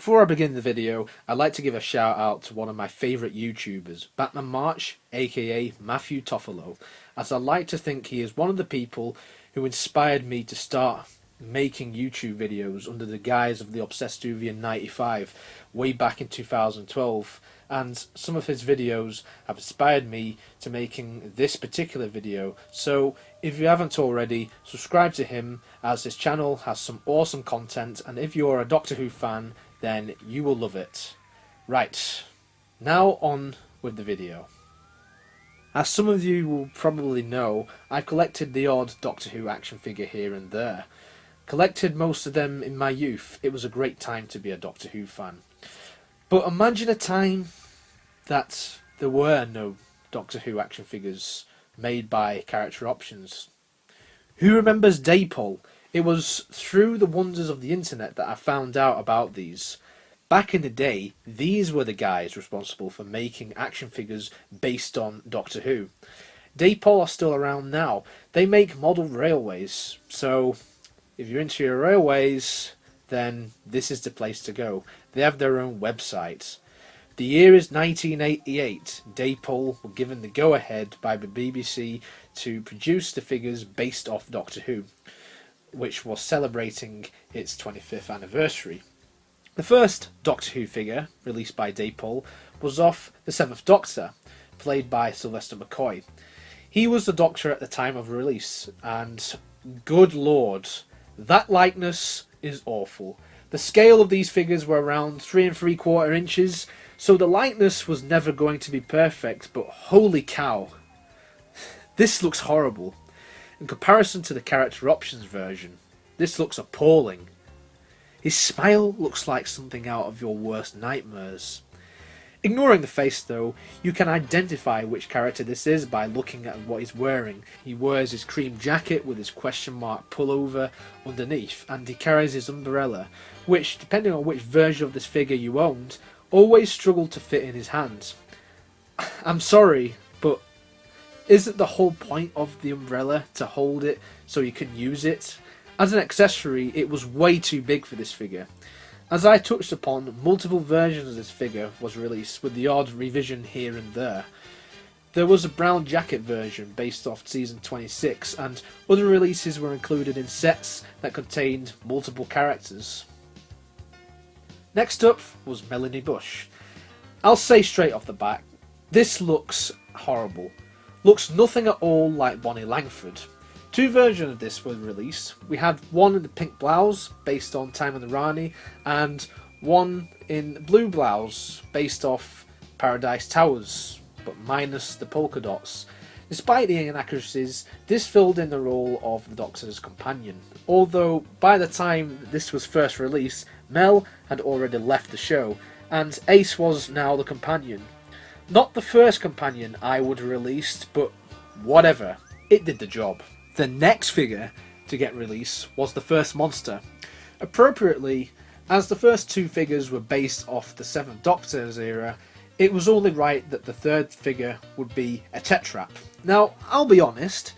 Before I begin the video, I'd like to give a shout out to one of my favourite YouTubers, Batman March, aka Matthew Toffolo, as I like to think he is one of the people who inspired me to start making YouTube videos under the guise of the Obsesstuvian 95 way back in 2012, and some of his videos have inspired me to making this particular video. So if you haven't already, subscribe to him, as his channel has some awesome content, and if you're a Doctor Who fan, then you will love it. Right, now on with the video. As some of you will probably know, I've collected the odd Doctor Who action figure here and there. Collected most of them in my youth. It was a great time to be a Doctor Who fan. But imagine a time that there were no Doctor Who action figures made by Character Options. Who remembers Dapol? It was through the wonders of the internet that I found out about these. Back in the day, these were the guys responsible for making action figures based on Doctor Who. Dapol are still around now. They make model railways, so if you're into your railways, then this is the place to go. They have their own website. The year is 1988. Dapol were given the go-ahead by the BBC to produce the figures based off Doctor Who, which was celebrating its 25th anniversary. The first Doctor Who figure, released by Dapol, was of the 7th Doctor, played by Sylvester McCoy. He was the Doctor at the time of release, and good lord, that likeness is awful. The scale of these figures were around 3 3/4 inches, so the likeness was never going to be perfect, but holy cow, this looks horrible. In comparison to the Character Options version, this looks appalling. His smile looks like something out of your worst nightmares. Ignoring the face though, you can identify which character this is by looking at what he's wearing. He wears his cream jacket with his question mark pullover underneath, and he carries his umbrella, which, depending on which version of this figure you owned, always struggled to fit in his hands. I'm sorry, but isn't the whole point of the umbrella to hold it so you can use it? As an accessory, it was way too big for this figure. As I touched upon, multiple versions of this figure was released, with the odd revision here and there. There was a brown jacket version based off season 26, and other releases were included in sets that contained multiple characters. Next up was Melanie Bush. I'll say straight off the bat, this looks horrible. Looks nothing at all like Bonnie Langford. Two versions of this were released. We had one in the pink blouse, based on Time on the Rani, and one in the blue blouse, based off Paradise Towers, but minus the polka dots. Despite the inaccuracies, this filled in the role of the Doctor's companion, although by the time this was first released, Mel had already left the show, and Ace was now the companion. Not the first companion I would have released, but whatever, it did the job. The next figure to get released was the first monster. Appropriately, as the first two figures were based off the 7th Doctor's era, it was only right that the third figure would be a Tetrap. Now, I'll be honest,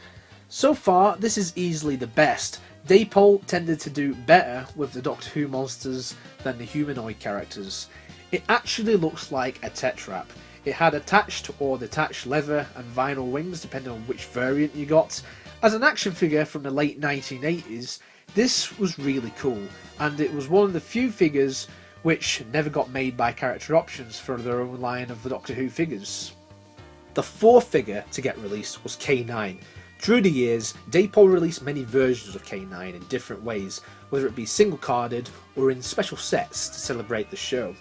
so far this is easily the best. Dapol tended to do better with the Doctor Who monsters than the humanoid characters. It actually looks like a Tetrap. It had attached or detached leather and vinyl wings depending on which variant you got. As an action figure from the late 1980s, this was really cool, and it was one of the few figures which never got made by Character Options for their own line of the Doctor Who figures. The fourth figure to get released was Canine. Through the years, Dapol released many versions of Canine in different ways, whether it be single-carded or in special sets to celebrate the show.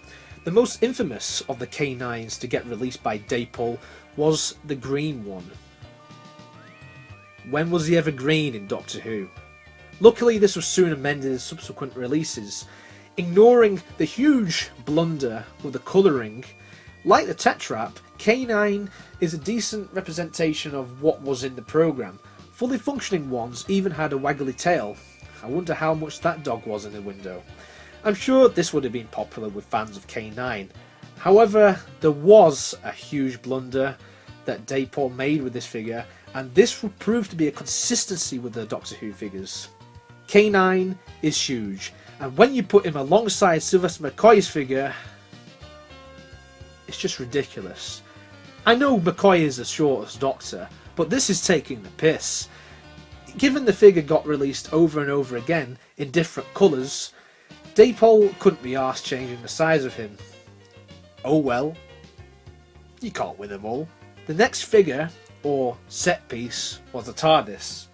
The most infamous of the Canines to get released by Dapol was the green one. When was he ever green in Doctor Who? Luckily, this was soon amended in subsequent releases. Ignoring the huge blunder with the colouring, like the Tetrap, Canine is a decent representation of what was in the programme. Fully functioning ones even had a waggly tail. I wonder how much that dog was in the window. I'm sure this would have been popular with fans of Canine. However, there was a huge blunder that Dapol made with this figure, and this would prove to be a consistency with the Doctor Who figures. Canine is huge, And when you put him alongside Sylvester McCoy's figure, it's just ridiculous. I know McCoy is the shortest Doctor, but this is taking the piss. Given the figure got released over and over again in different colours, Dapol couldn't be arsed changing the size of him. Oh well, you can't win them all. The next figure, or set piece, was the TARDIS.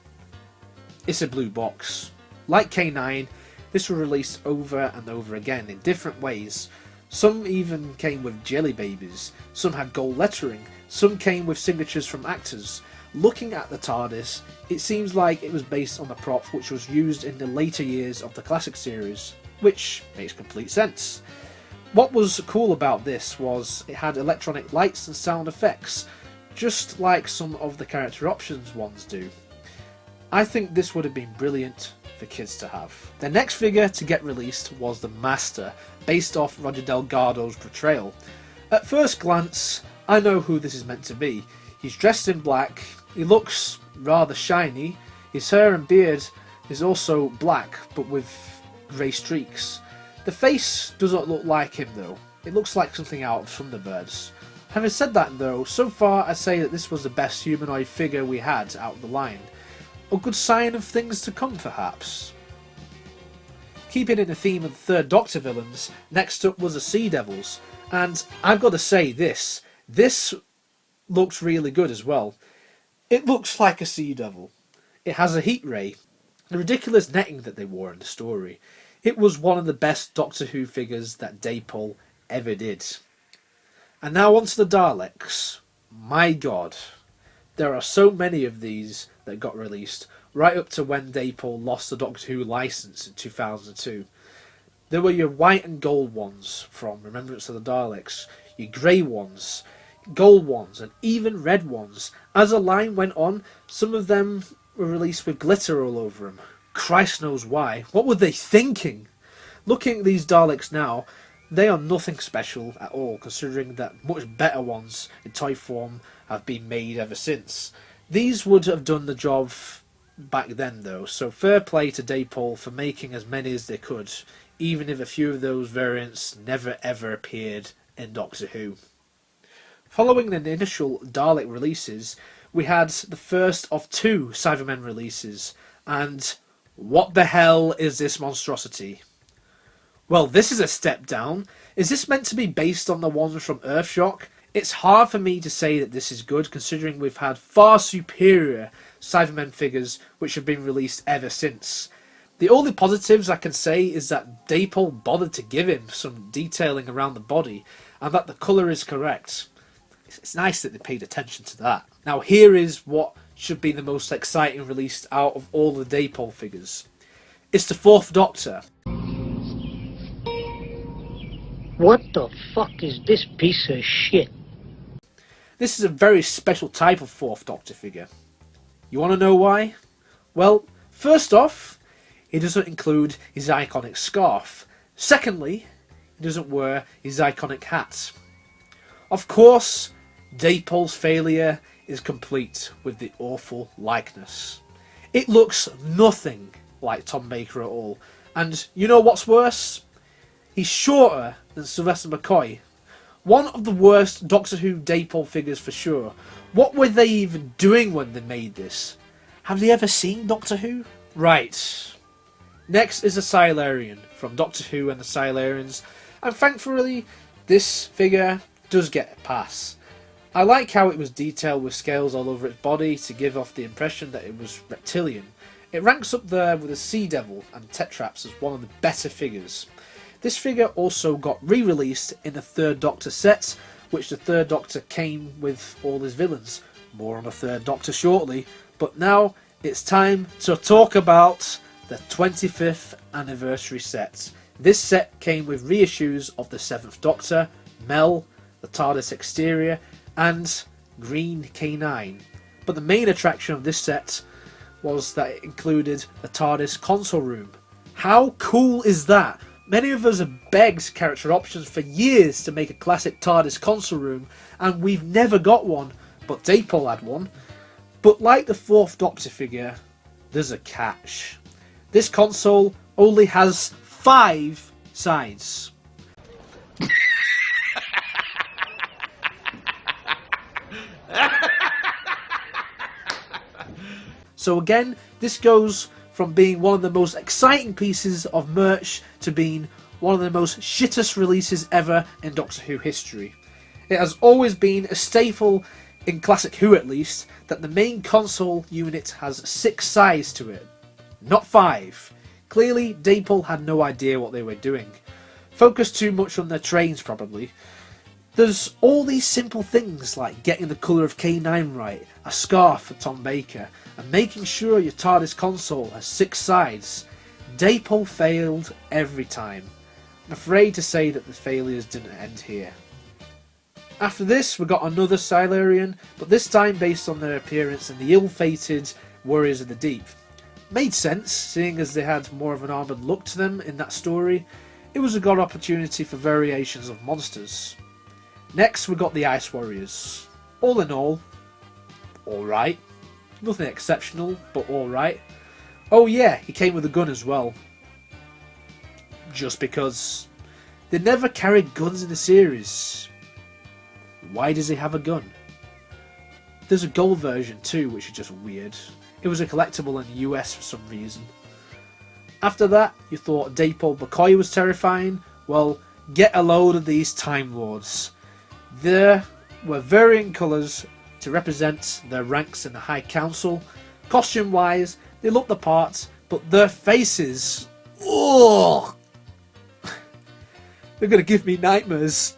It's a blue box. Like Canine, this was released over and over again in different ways. Some even came with jelly babies, some had gold lettering, some came with signatures from actors. Looking at the TARDIS, it seems like it was based on the prop which was used in the later years of the classic series, which makes complete sense. What was cool about this was it had electronic lights and sound effects, just like some of the character options ones do. I think this would have been brilliant for kids to have. The next figure to get released was the Master, based off Roger Delgado's portrayal. At first glance, I know who this is meant to be. He's dressed in black, he looks rather shiny, his hair and beard is also black but with grey streaks. The face doesn't look like him though, it looks like something out of Thunderbirds. Having said that though, so far I'd say that this was the best humanoid figure we had out of the line. A good sign of things to come perhaps. Keeping in the theme of the Third Doctor villains, next up was the Sea Devils, and I've got to say this looks really good as well. It looks like a Sea Devil. It has a heat ray, the ridiculous netting that they wore in the story. It was one of the best Doctor Who figures that Dapol ever did. And now onto the Daleks. My god, there are so many of these that got released, right up to when Dapol lost the Doctor Who license in 2002. There were your white and gold ones from Remembrance of the Daleks, your grey ones, gold ones, and even red ones. As the line went on, some of them were released with glitter all over them. Christ knows why. What were they thinking? Looking at these Daleks now, they are nothing special at all, considering that much better ones in toy form have been made ever since. These would have done the job back then though, so fair play to Dapol for making as many as they could, even if a few of those variants never ever appeared in Doctor Who. Following the initial Dalek releases, we had the first of 2 Cybermen releases, and what the hell is this monstrosity? Well, this is a step down. Is this meant to be based on the ones from Earthshock? It's hard for me to say that this is good, considering we've had far superior Cybermen figures which have been released ever since. The only positives I can say is that Dapol bothered to give him some detailing around the body, and that the colour is correct. It's nice that they paid attention to that. Now here is what should be the most exciting release out of all the Dapol figures. It's the 4th Doctor. What the fuck is this piece of shit? This is a very special type of 4th Doctor figure. You want to know why? Well, first off, he doesn't include his iconic scarf. Secondly, he doesn't wear his iconic hat. Of course, Dapol's failure is complete with the awful likeness. It looks nothing like Tom Baker at all. And you know what's worse? He's shorter than Sylvester McCoy. One of the worst Doctor Who Dapol figures for sure. What were they even doing when they made this? Have they ever seen Doctor Who? Right. Next is the Silurian from Doctor Who and the Silurians, and thankfully this figure does get a pass. I like how it was detailed with scales all over its body to give off the impression that it was reptilian. It ranks up there with the Sea Devil and Tetraps as one of the better figures. This figure also got re-released in the 3rd Doctor set, which the 3rd Doctor came with all his villains. More on the 3rd Doctor shortly, but now it's time to talk about the 25th anniversary set. This set came with reissues of the 7th Doctor, Mel, the TARDIS exterior, and Green Canine. But the main attraction of this set was that it included the TARDIS Console room. How cool is that? Many of us have begged character options for years to make a classic TARDIS console room, and we've never got one, but Dapol had one. But like the 4th Doctor figure, there's a catch. This console only has 5 sides. So again, this goes from being one of the most exciting pieces of merch to being one of the most shittest releases ever in Doctor Who history. It has always been a staple, in Classic Who at least, that the main console unit has 6 sides to it, not 5. Clearly, Dapol had no idea what they were doing. Focused too much on their trains, probably. There's all these simple things like getting the colour of Canine right, a scarf for Tom Baker, and making sure your TARDIS console has 6 sides. Dapol failed every time. I'm afraid to say that the failures didn't end here. After this, we got another Silurian, but this time based on their appearance in the ill-fated Warriors of the Deep. Made sense, seeing as they had more of an armoured look to them in that story. It was a good opportunity for variations of monsters. Next, we got the Ice Warriors. All in all, alright. Nothing exceptional, but alright. Oh yeah, he came with a gun as well. Just because they never carried guns in the series. Why does he have a gun? There's a gold version too, which is just weird. It was a collectible in the US for some reason. After that, you thought Dapol McCoy was terrifying? Well, get a load of these Time Lords. There were varying colours to represent their ranks in the High Council. Costume wise, they looked the part, but their faces... ugh! They're going to give me nightmares.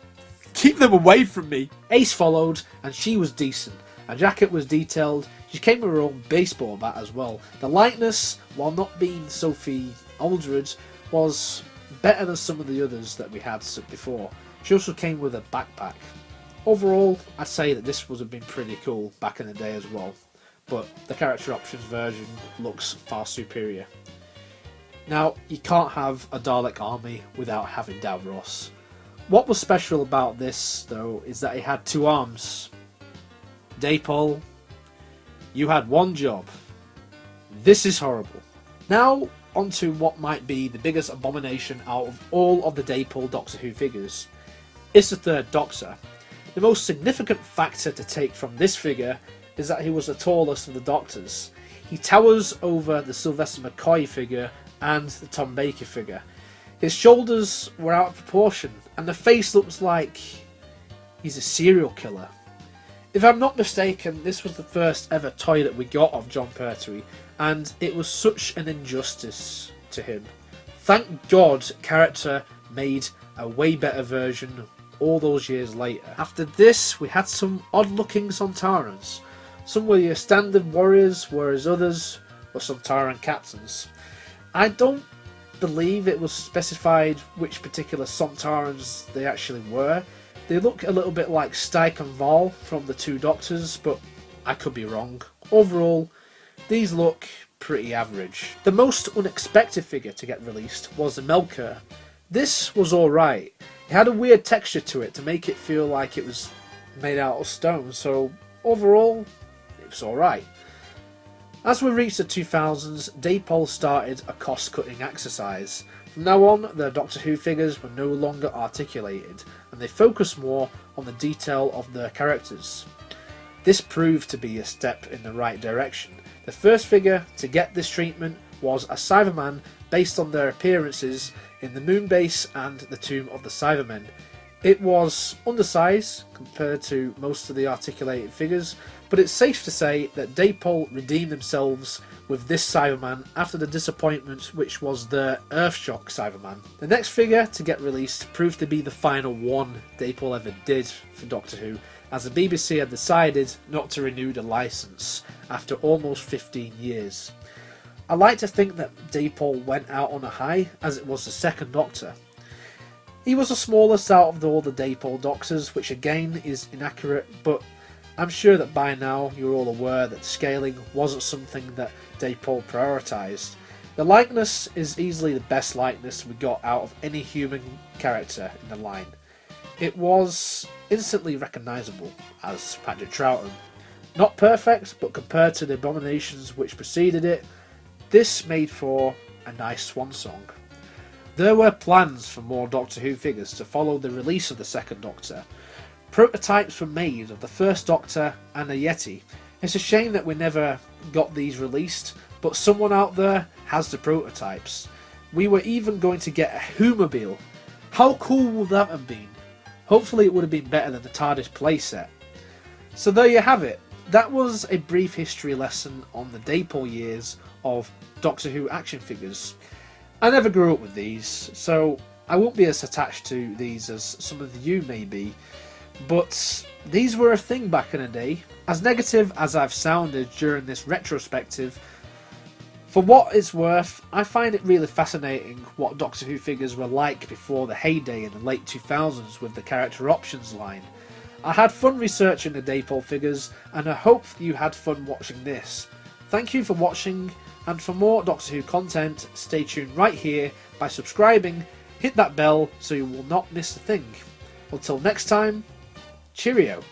Keep them away from me. Ace followed, and she was decent. Her jacket was detailed. She came with her own baseball bat as well. The likeness, while not being Sophie Aldred, was better than some of the others that we had before. She also came with a backpack. Overall, I'd say that this would have been pretty cool back in the day as well, but the character options version looks far superior. Now, you can't have a Dalek army without having Davros. What was special about this, though, is that he had 2 arms. Dapol, you had 1 job. This is horrible. Now, onto what might be the biggest abomination out of all of the Dapol Doctor Who figures. It's the 3rd Doctor. The most significant factor to take from this figure is that he was the tallest of the Doctors. He towers over the Sylvester McCoy figure and the Tom Baker figure. His shoulders were out of proportion, and the face looks like he's a serial killer. If I'm not mistaken, this was the first ever toy that we got of Jon Pertwee, and it was such an injustice to him. Thank God character made a way better version all those years later. After this, we had some odd looking Sontarans. Some were your standard warriors, whereas others were Sontaran captains. I don't believe it was specified which particular Sontarans they actually were. They look a little bit like Stike and Val from the 2 Doctors, but I could be wrong. Overall, these look pretty average. The most unexpected figure to get released was the Melkur. This was alright. It had a weird texture to it to make it feel like it was made out of stone, so overall, it was alright. As we reached the 2000s, Dapol started a cost-cutting exercise. From now on, the Doctor Who figures were no longer articulated, and they focused more on the detail of their characters. This proved to be a step in the right direction. The first figure to get this treatment was a Cyberman based on their appearances in the Moonbase and the Tomb of the Cybermen. It was undersized compared to most of the articulated figures, but it's safe to say that Dapol redeemed themselves with this Cyberman after the disappointment which was their Earthshock Cyberman. The next figure to get released proved to be the final one Dapol ever did for Doctor Who, as the BBC had decided not to renew the licence after almost 15 years. I like to think that Dapol went out on a high, as it was the 2nd Doctor. He was the smallest out of all the Dapol Doctors, which again is inaccurate, but I'm sure that by now you're all aware that scaling wasn't something that Dapol prioritised. The likeness is easily the best likeness we got out of any human character in the line. It was instantly recognisable as Patrick Troughton. Not perfect, but compared to the abominations which preceded it, this made for a nice swan song. There were plans for more Doctor Who figures to follow the release of the Second Doctor. Prototypes were made of the First Doctor and a Yeti. It's a shame that we never got these released, but someone out there has the prototypes. We were even going to get a Whomobile. How cool would that have been? Hopefully it would have been better than the TARDIS playset. So there you have it. That was a brief history lesson on the Dapol years of Doctor Who action figures. I never grew up with these, so I won't be as attached to these as some of you may be, but these were a thing back in the day. As negative as I've sounded during this retrospective, for what it's worth, I find it really fascinating what Doctor Who figures were like before the heyday in the late 2000s with the character options line. I had fun researching the Dapol figures, and I hope you had fun watching this. Thank you for watching, and for more Doctor Who content, stay tuned right here by subscribing, hit that bell so you will not miss a thing. Until next time, cheerio.